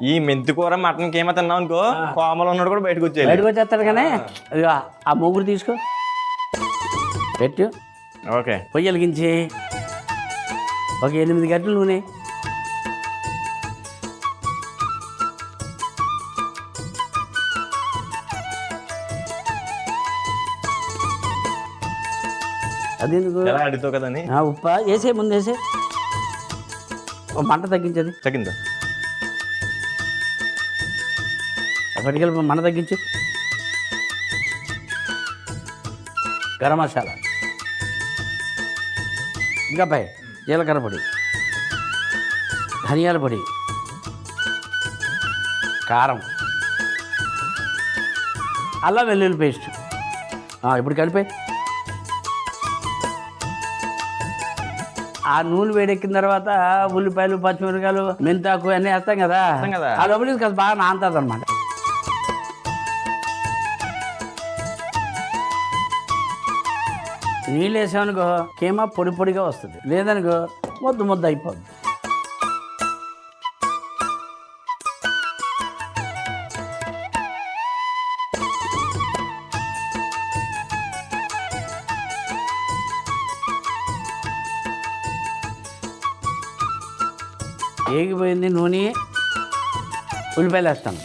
ఈ మెంతి కూర మటన్ కేమో తిన్నాం అనుకో కోమలో ఉన్నాడు కూడా బయటకు వచ్చేస్తాడు కానీ ఆ ముగ్గురు తీసుకో పెట్టు. ఓకే, పొయ్యి వెలిగించి ఒక 8 గంటలు నూనె, అదెందుకు అడుగుతావు కదని ఉప్ప వేసే ముందు వేసే మంట తగ్గించదు. తగ్గిందా? పట్టుకెళ్ళి మంట తగ్గించు. గరం మసాలా, ఇంకా పై జీలకర్ర పొడి, ధనియాల పొడి, కారం, అల్లం వెల్లుల్లి పేస్ట్. ఇప్పుడు కలిపాయి. ఆ నూనె వేడెక్కిన తర్వాత ఉల్లిపాయలు, పచ్చిమిరకాయలు, మెంతాకు అన్నీ వేస్తాం కదా. ఆ లోపలికి కాస్త బాగా నానుతుంది అనమాట. నీళ్ళు వేసామనుకో కేమా పొడి పొడిగా వస్తుంది, లేదనుకో ముద్ద అయిపోద్ది. ఏగిపోయింది నూనె, ఉల్లిపాయలు వేస్తాను.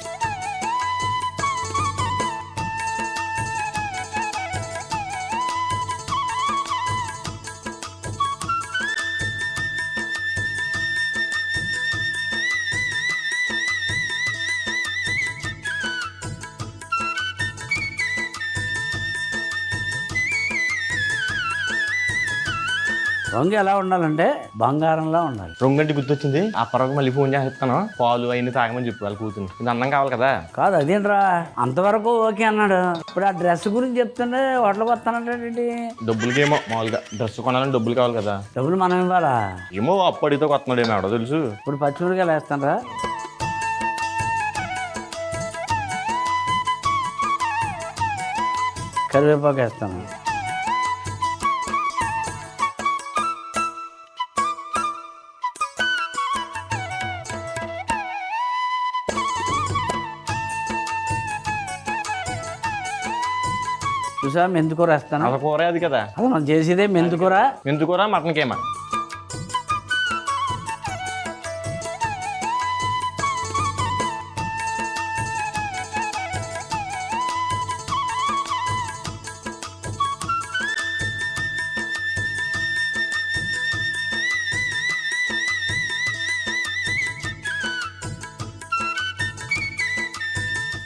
రంగు ఎలా ఉండాలంటే బంగారంలా ఉండాలి. రంగు అంటే గుర్తొచ్చింది, ఆ పరకు మళ్ళీ ఫోన్ చేస్తాను, పాలు అవన్నీ తాగమని చెప్పి వాళ్ళు కూతురు. ఇది అన్నం కావాలి కదా. కాదు అదేంట్రా అంతవరకు ఓకే అన్నాడు. ఇప్పుడు ఆ డ్రెస్ గురించి చెప్తుంటే హోటల్కి వస్తానంటే డబ్బులకేమో మామూలుగా డ్రెస్ కొనాలని డబ్బులు కావాలి కదా. డబ్బులు మనం ఇవ్వాలా? ఏమో అప్పటితో కొత్తనాడు ఏమో ఎవడో తెలుసు. ఇప్పుడు పచ్చిమిరకాయలు వేస్తానరా, కరివేపాకు వేస్తాను, చూసా మెంతికూర వేస్తాను. అసలు కూర అది కదా, అది మనం చేసేదే మెంతికూర. మెంతికూర మటన్ కేమా.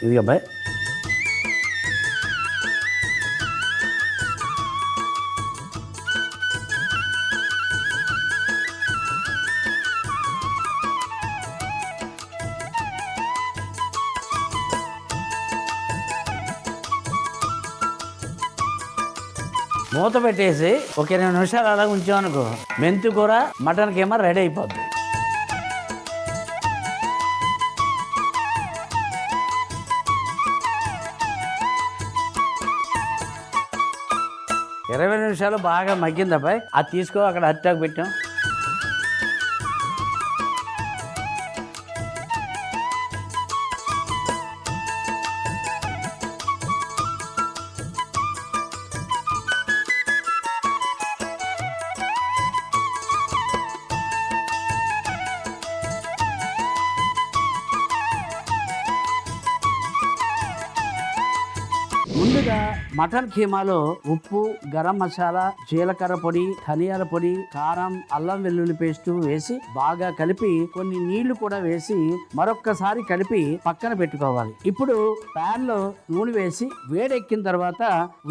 ఇది అబ్బాయి మూత పెట్టేసి ఒక 2 నిమిషాలు అలా ఉంచామనుకో మెంతి కూర మటన్ కేమో రెడీ అయిపోద్ది. ఇరవై నిమిషాలు బాగా మగ్గింది అబ్బాయి. అది తీసుకో, అక్కడ అట్టాకు పెట్టాం. ముందుగా మటన్ కీమాలో ఉప్పు, గరం మసాలా, జీలకర్ర పొడి, ధనియాల పొడి, కారం, అల్లం వెల్లుల్లి పేస్ట్ వేసి బాగా కలిపి కొన్ని నీళ్లు కూడా వేసి మరొక్కసారి కలిపి పక్కన పెట్టుకోవాలి. ఇప్పుడు ప్యాన్ లో నూనె వేసి వేడెక్కిన తర్వాత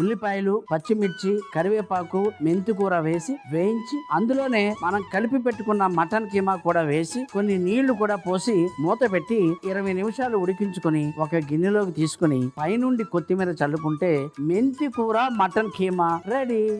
ఉల్లిపాయలు, పచ్చిమిర్చి, కరివేపాకు, మెంతి కూర వేసి వేయించి అందులోనే మనం కలిపి పెట్టుకున్న మటన్ కీమా కూడా వేసి కొన్ని నీళ్లు కూడా పోసి మూత పెట్టి 20 నిమిషాలు ఉడికించుకొని ఒక గిన్నెలోకి తీసుకుని పైనుండి కొత్తిమీర చల్లుకుంటే మెంతి కూర మటన్ కీమా రెడీ.